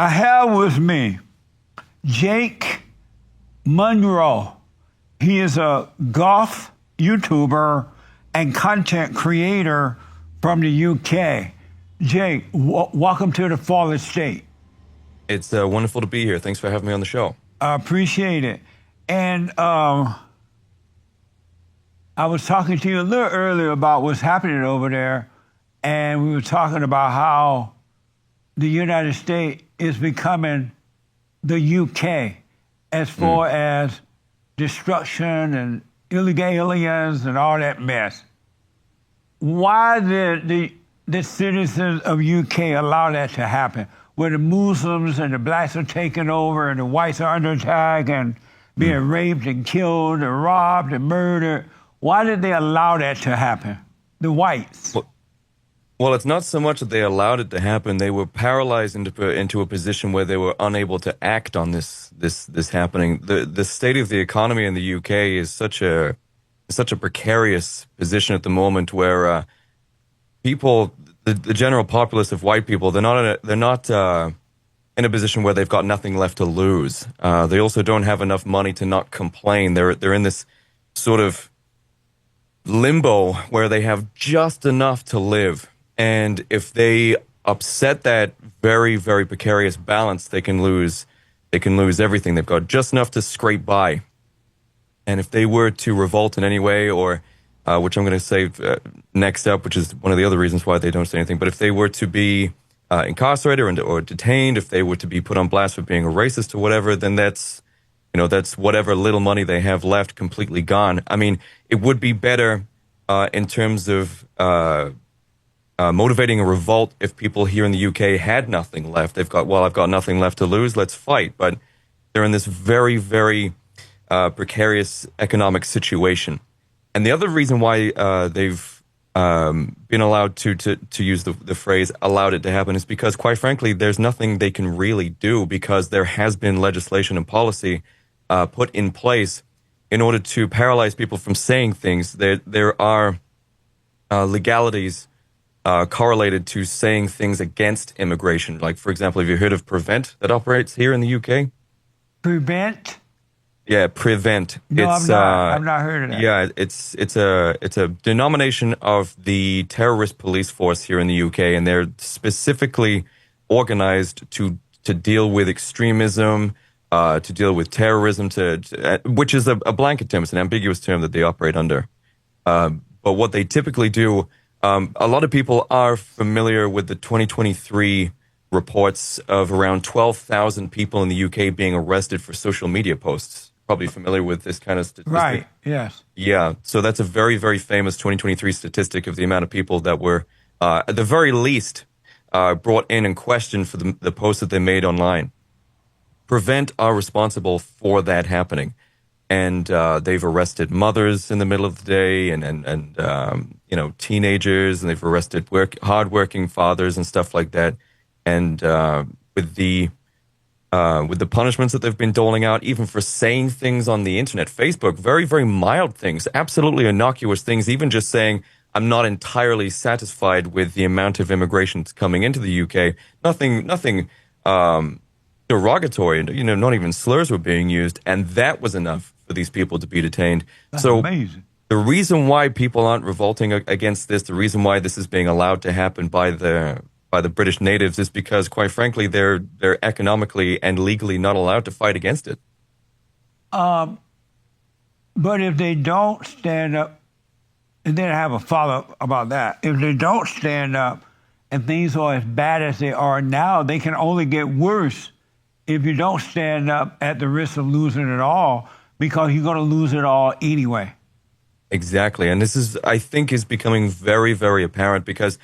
I have with me Jake Monroe. He is a golf YouTuber and content creator from the UK. Jake, welcome to the Fallen State. It's wonderful to be here. Thanks for having me on the show. I appreciate it. And I was talking to you a little earlier about what's happening over there, and we were talking about how the United States is becoming the UK as far as destruction and illegal aliens and all that mess. Why did the citizens of UK allow that to happen? Where the Muslims and the blacks are taking over and the whites are under attack and being raped and killed and robbed and murdered. Why did they allow that to happen? The whites. Well, it's not so much that they allowed it to happen. They were paralyzed into a position where they were unable to act on this happening. The state of the economy in the UK is such a precarious position at the moment, where people, the general populace of white people, they're not in a position where they've got nothing left to lose. They also don't have enough money to not complain. They're in this sort of limbo where they have just enough to live. And if they upset that very, very precarious balance, they can lose everything. They've got just enough to scrape by. And if they were to revolt in any way, or which I'm going to say next up, which is one of the other reasons why they don't say anything, but if they were to be incarcerated or detained, if they were to be put on blast for being a racist or whatever, then that's whatever little money they have left completely gone. I mean, it would be better in terms of motivating a revolt if people here in the UK had nothing left. I've got nothing left to lose, let's fight. But they're in this very, very precarious economic situation. And the other reason why they've been allowed to use the phrase allowed it to happen is because, quite frankly, there's nothing they can really do, because there has been legislation and policy put in place in order to paralyze people from saying things. There are legalities correlated to saying things against immigration. Like, for example, have you heard of Prevent that operates here in the UK? Prevent? Yeah, Prevent. No, I've not heard of that. Yeah, it's a denomination of the terrorist police force here in the UK, and they're specifically organized to deal with extremism, to deal with terrorism, which is a blanket term. It's an ambiguous term that they operate under. But what they typically do, a lot of people are familiar with the 2023 reports of around 12,000 people in the UK being arrested for social media posts. Probably familiar with this kind of statistic. Right, yes. Yeah, so that's a very, very famous 2023 statistic of the amount of people that were, at the very least, brought in and questioned for the posts that they made online. Prevent are responsible for that happening. And they've arrested mothers in the middle of the day and teenagers, and they've arrested hardworking fathers and stuff like that. And with the punishments that they've been doling out, even for saying things on the internet, Facebook, very, very mild things, absolutely innocuous things, even just saying, I'm not entirely satisfied with the amount of immigration coming into the UK. Nothing derogatory, not even slurs were being used, and that was enough for these people to be detained. That's amazing. The reason why people aren't revolting against this, the reason why this is being allowed to happen by the British natives, is because, quite frankly, they're economically and legally not allowed to fight against it. But if they don't stand up, and then I have a follow-up about that. If they don't stand up and things are as bad as they are now, they can only get worse if you don't stand up at the risk of losing it all, because you're going to lose it all anyway. Exactly. And this I think, is becoming very, very apparent, because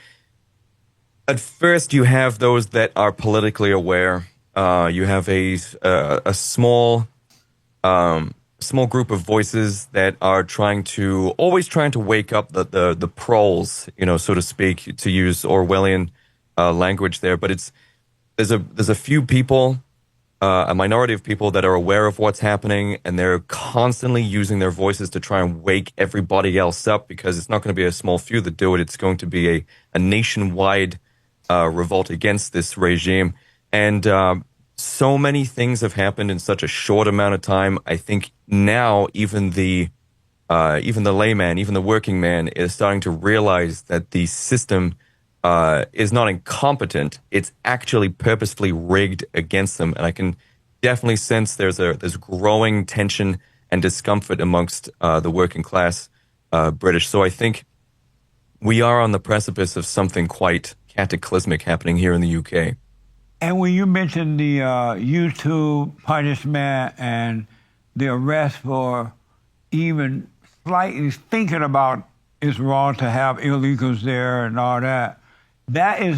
at first you have those that are politically aware. You have a small group of voices that are always trying to wake up the proles, so to speak, to use Orwellian language there. But there's a few people, a minority of people that are aware of what's happening, and they're constantly using their voices to try and wake everybody else up, because it's not going to be a small few that do it. It's going to be a nationwide revolt against this regime. And so many things have happened in such a short amount of time. I think now even the layman, even the working man, is starting to realize that the system is not incompetent. It's actually purposefully rigged against them. And I can definitely sense there's growing tension and discomfort amongst the working class British. So I think we are on the precipice of something quite cataclysmic happening here in the UK. And when you mentioned the YouTube punishment and the arrest for even slightly thinking about it's wrong to have illegals there and all that, that is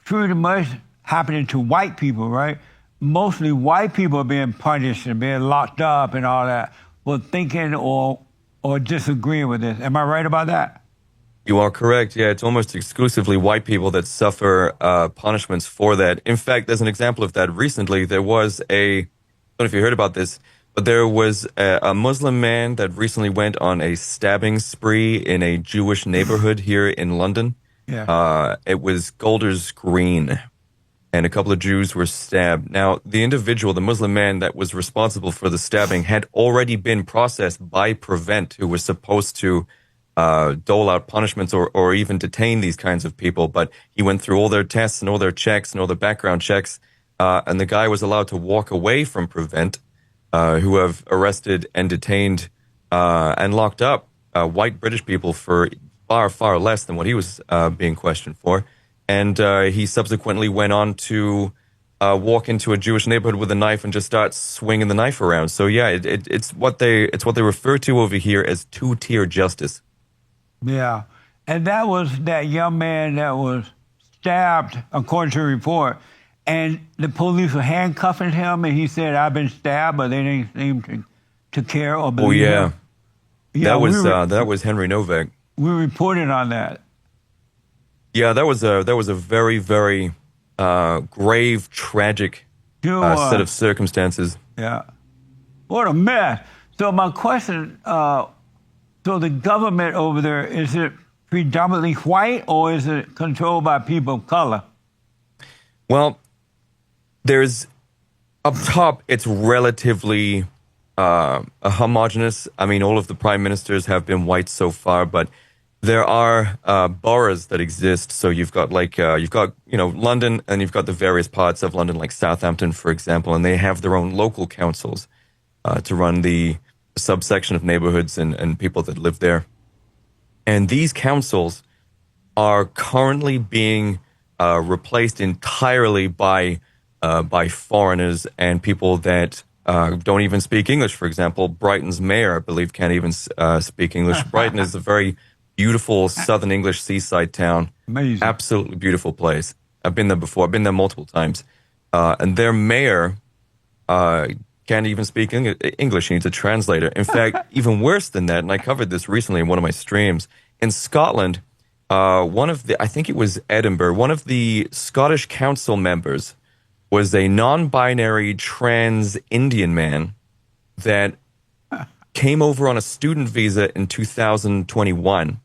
pretty much happening to white people, right? Mostly white people are being punished and being locked up and all that for thinking or disagreeing with this. Am I right about that? You are correct. Yeah, it's almost exclusively white people that suffer punishments for that. In fact, there's an example of that recently. There was I don't know if you heard about this, but there was a Muslim man that recently went on a stabbing spree in a Jewish neighborhood here in London. Yeah. It was Golders Green, and a couple of Jews were stabbed. Now, the individual, the Muslim man that was responsible for the stabbing, had already been processed by Prevent, who was supposed to dole out punishments or even detain these kinds of people. But he went through all their tests and all their checks and all their background checks, and the guy was allowed to walk away from Prevent, who have arrested and detained and locked up white British people for far, far less than what he was being questioned for. And he subsequently went on to walk into a Jewish neighborhood with a knife and just start swinging the knife around. So yeah, it's what they refer to over here as two-tier justice. Yeah. And that was that young man that was stabbed, according to the report. And the police were handcuffing him, and he said, "I've been stabbed," but they didn't seem to care or believe him. Yeah, that was Henry Novak. We reported on that. Yeah, that was a very, very grave, tragic set of circumstances. Yeah. What a mess. So my question, so the government over there, is it predominantly white or is it controlled by people of color? Well, there's up top, it's relatively homogenous. I mean, all of the prime ministers have been white so far, but there are boroughs that exist. So you've got London, and you've got the various parts of London, like Southampton, for example, and they have their own local councils to run the subsection of neighborhoods and people that live there. And these councils are currently being replaced entirely by foreigners and people that don't even speak English. For example, Brighton's mayor, I believe, can't even speak English. Brighton is a very beautiful Southern English seaside town. Amazing. Absolutely beautiful place. I've been there before. I've been there multiple times. And their mayor can't even speak English. He needs a translator. In fact, even worse than that, and I covered this recently in one of my streams, in Scotland, I think it was Edinburgh, one of the Scottish council members was a non-binary trans Indian man that came over on a student visa in 2021,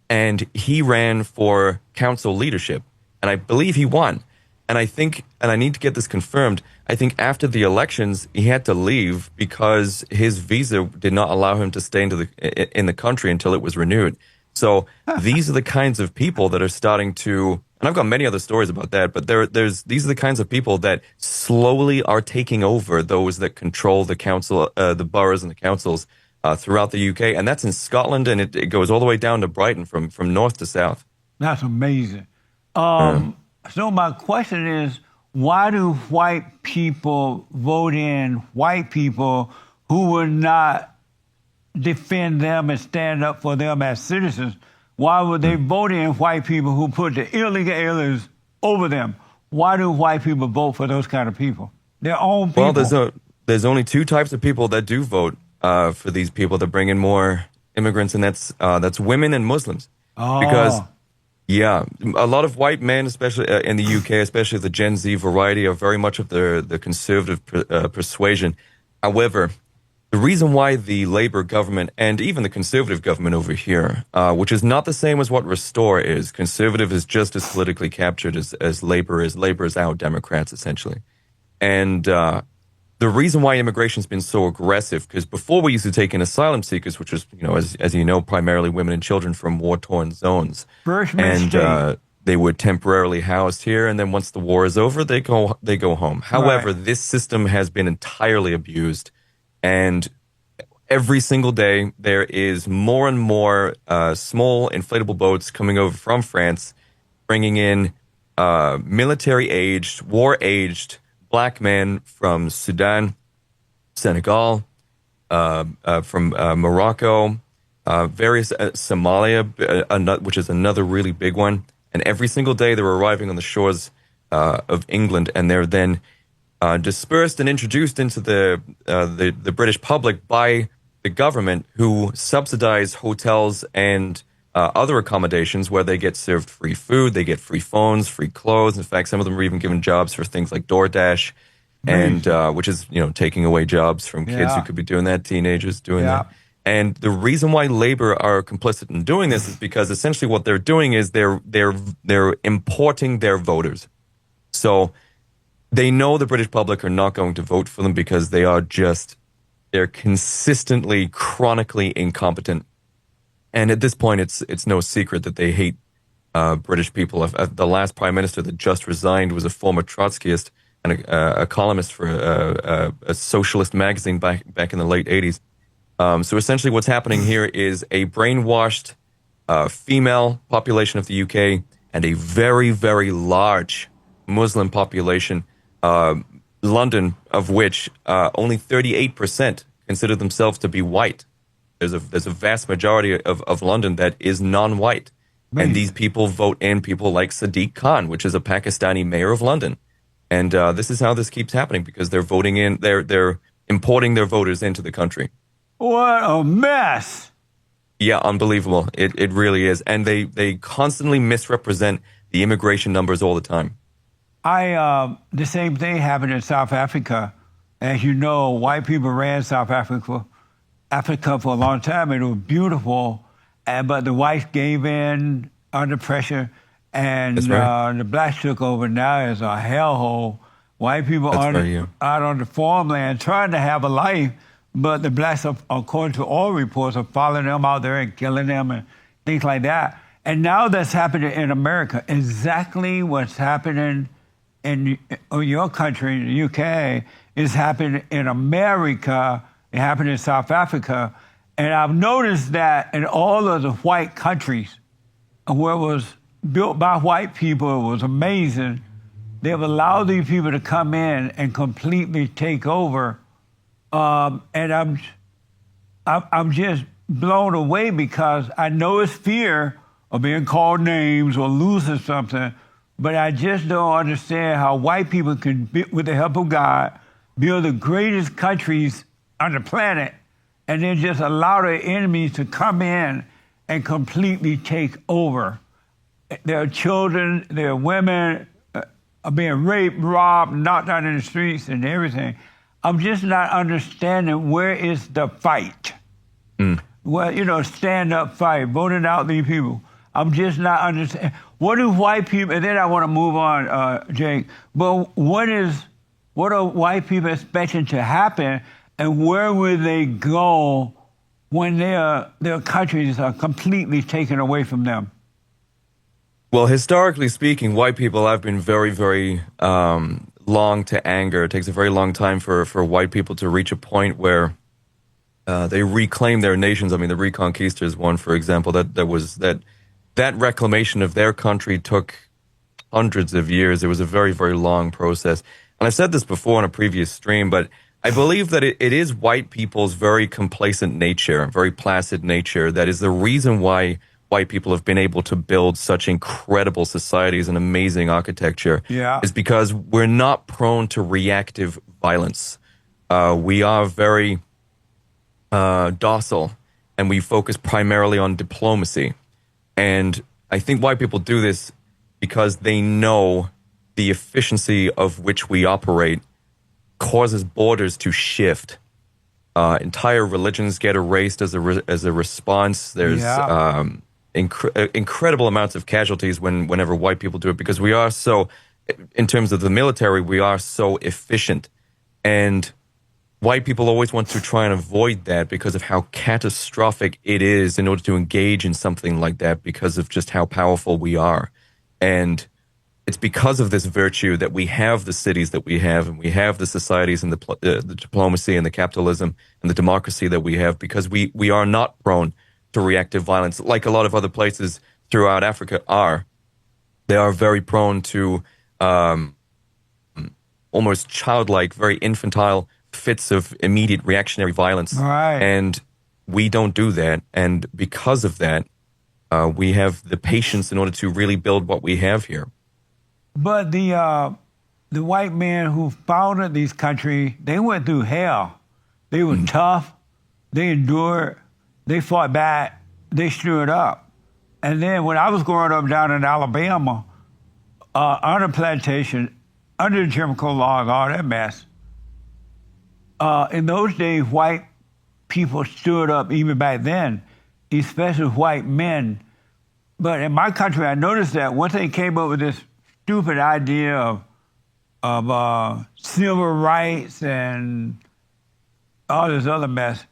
and he ran for council leadership, and I believe he won. And I think, and I need to get this confirmed, I think after the elections, he had to leave because his visa did not allow him to stay in the country until it was renewed. So these are the kinds of people that are starting to, and I've got many other stories about that, but these are the kinds of people that slowly are taking over those that control the council, the boroughs and the councils throughout the UK. And that's in Scotland, and it goes all the way down to Brighton from north to south. That's amazing. So my question is, why do white people vote in white people who would not defend them and stand up for them as citizens? Why would they vote in white people who put the illegal aliens over them? Why do white people vote for those kind of people? Their own people. Well, there's only two types of people that do vote for these people that bring in more immigrants, and that's women and Muslims. Oh. Because yeah, a lot of white men, especially in the UK, especially the Gen Z variety, are very much of the conservative persuasion. However, the reason why the Labour government and even the Conservative government over here, which is not the same as what Restore is, Conservative is just as politically captured as Labour is. Labour is our Democrats, essentially. And the reason why immigration's been so aggressive, because before we used to take in asylum seekers, which was, as you know, primarily women and children from war-torn zones. First And mistake. they were temporarily housed here, and then once the war is over, they go home. However, Right. this system has been entirely abused, and every single day there is more and more small inflatable boats coming over from France, bringing in military-aged, war-aged black men from Sudan, Senegal, from Morocco, various Somalia, which is another really big one. And every single day they're arriving on the shores of England, and they're then dispersed and introduced into the British public by the government, who subsidize hotels and other accommodations where they get served free food, they get free phones, free clothes. In fact, some of them are even given jobs for things like DoorDash, and which is taking away jobs from kids who could be doing that, teenagers doing that. And the reason why Labor are complicit in doing this is because essentially what they're doing is they're importing their voters. So they know the British public are not going to vote for them because they're consistently, chronically incompetent. And at this point, it's no secret that they hate British people. The last prime minister that just resigned was a former Trotskyist and a columnist for a socialist magazine back in the late 80s. So essentially what's happening here is a brainwashed female population of the UK and a very, very large Muslim population, London, of which only 38% consider themselves to be white. There's a vast majority of London that is non-white. And these people vote in people like Sadiq Khan, which is a Pakistani mayor of London. And this is how this keeps happening, because they're voting in, they're importing their voters into the country. What a mess. Yeah, unbelievable. It really is. And they constantly misrepresent the immigration numbers all the time. The same thing happened in South Africa. As you know, white people ran South Africa for a long time, and it was beautiful. But the whites gave in under pressure, and That's right. the blacks took over. Now it's a hellhole. White people out on the farmland trying to have a life, but the blacks, according to all reports, are following them out there and killing them and things like that. And now that's happening in America. Exactly what's happening in your country, the UK, is happening in America. It happened in South Africa. And I've noticed that in all of the white countries where it was built by white people, it was amazing. They've allowed these people to come in and completely take over. And I'm just blown away, because I know it's fear of being called names or losing something, but I just don't understand how white people can, with the help of God, build the greatest countries on the planet, and then just allow their enemies to come in and completely take over. Their children, their women are being raped, robbed, knocked out in the streets and everything. I'm just not understanding, where is the fight? Well, stand up fight, voting out these people. I'm just not understanding. What do white people, and then I want to move on, Jake, but what are white people expecting to happen, and where will they go when their countries are completely taken away from them? Well, historically speaking, white people have been very, very long to anger. It takes a very long time for white people to reach a point where they reclaim their nations. I mean, the Reconquista is one, for example, that reclamation of their country took hundreds of years. It was a very, very long process. And I've said this before in a previous stream, but I believe that it is white people's very complacent nature, very placid nature, that is the reason why white people have been able to build such incredible societies and amazing architecture. Is because we're not prone to reactive violence. We are very docile, and we focus primarily on diplomacy. And I think white people do this because they know the efficiency of which we operate causes borders to shift. Entire religions get erased as a response. There's incredible amounts of casualties whenever white people do it, because we are so in terms of the military, we are so efficient. And white people always want to try and avoid that because of how catastrophic it is in order to engage in something like that because of just how powerful we are. And it's because of this virtue that we have the cities that we have, and we have the societies and the diplomacy and the capitalism and the democracy that we have, because we are not prone to reactive violence like a lot of other places throughout Africa are. They are very prone to almost childlike, very infantile fits of immediate reactionary violence. Right. And we don't do that. And because of that, we have the patience in order to really build what we have here. But the white men who founded these countries, they went through hell. They were tough. They endured. They fought back. They stood up. And then when I was growing up down in Alabama, on a plantation, under the Jim Crow law and all that mess, in those days, white people stood up even back then, especially white men. But in my country, I noticed that once they came up with this stupid idea of civil rights and all this other mess,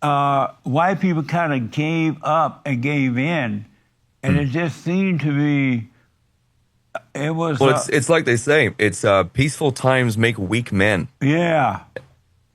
white people kind of gave up and gave in. And it just seemed to be, it was... Well, it's like they say, it's peaceful times make weak men. Yeah.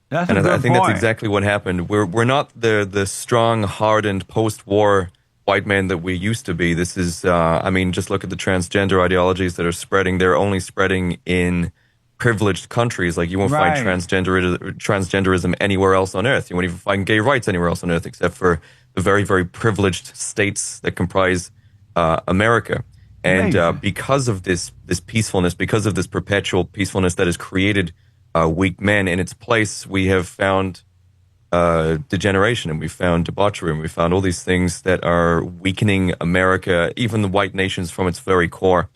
That's a good I think point. that's exactly what happened. We're not the strong, hardened, post-war white men that we used to be. This is, I mean, just look at the transgender ideologies that are spreading. They're only spreading in privileged countries. Like, you won't find transgenderism anywhere else on earth. You won't even find gay rights anywhere else on earth, except for the very, very privileged states that comprise America. And because of this peacefulness, because of this perpetual peacefulness that has created weak men, in its place, we have found degeneration, and we found debauchery, and we found all these things that are weakening America, even the white nations, from its very core.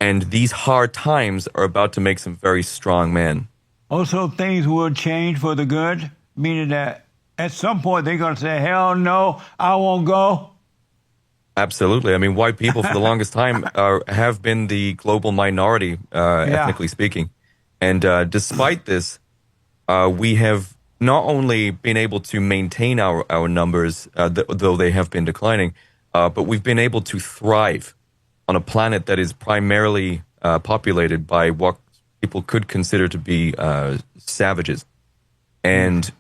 And these hard times are about to make some very strong men. Also, things will change for the good, meaning that at some point they're going to say, hell no, I won't go. Absolutely. I mean, white people for the longest time have been the global minority, ethnically speaking. And despite this, we have not only been able to maintain our numbers, though they have been declining, but we've been able to thrive on a planet that is primarily populated by what people could consider to be savages. And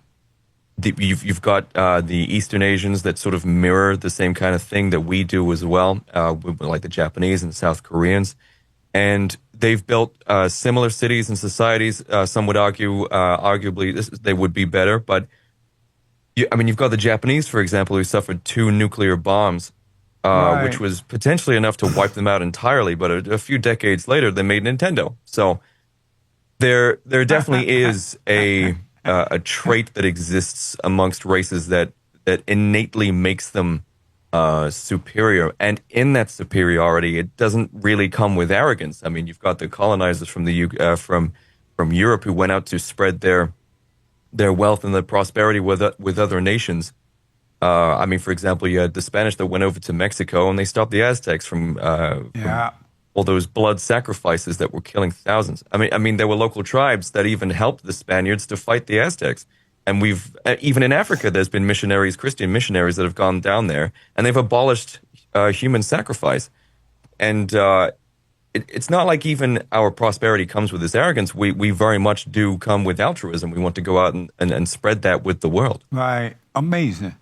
you've got the Eastern Asians that sort of mirror the same kind of thing that we do as well, like the Japanese and South Koreans. And they've built similar cities and societies. Some would argue, arguably, they would be better. But, you've got the Japanese, for example, who suffered 2 nuclear bombs, which was potentially enough to wipe them out entirely. But a few decades later, they made Nintendo. So there definitely is a trait that exists amongst races that innately makes them superior. And in that superiority, it doesn't really come with arrogance. I mean, you've got the colonizers from the from Europe who went out to spread their wealth and their prosperity with other nations. For example, you had the Spanish that went over to Mexico and they stopped the Aztecs from all those blood sacrifices that were killing thousands. I mean, there were local tribes that even helped the Spaniards to fight the Aztecs. And we've, even in Africa, there's been missionaries, Christian missionaries, that have gone down there, and they've abolished human sacrifice. And it's not like even our prosperity comes with this arrogance. We very much do come with altruism. We want to go out and spread that with the world. Right. Amazing.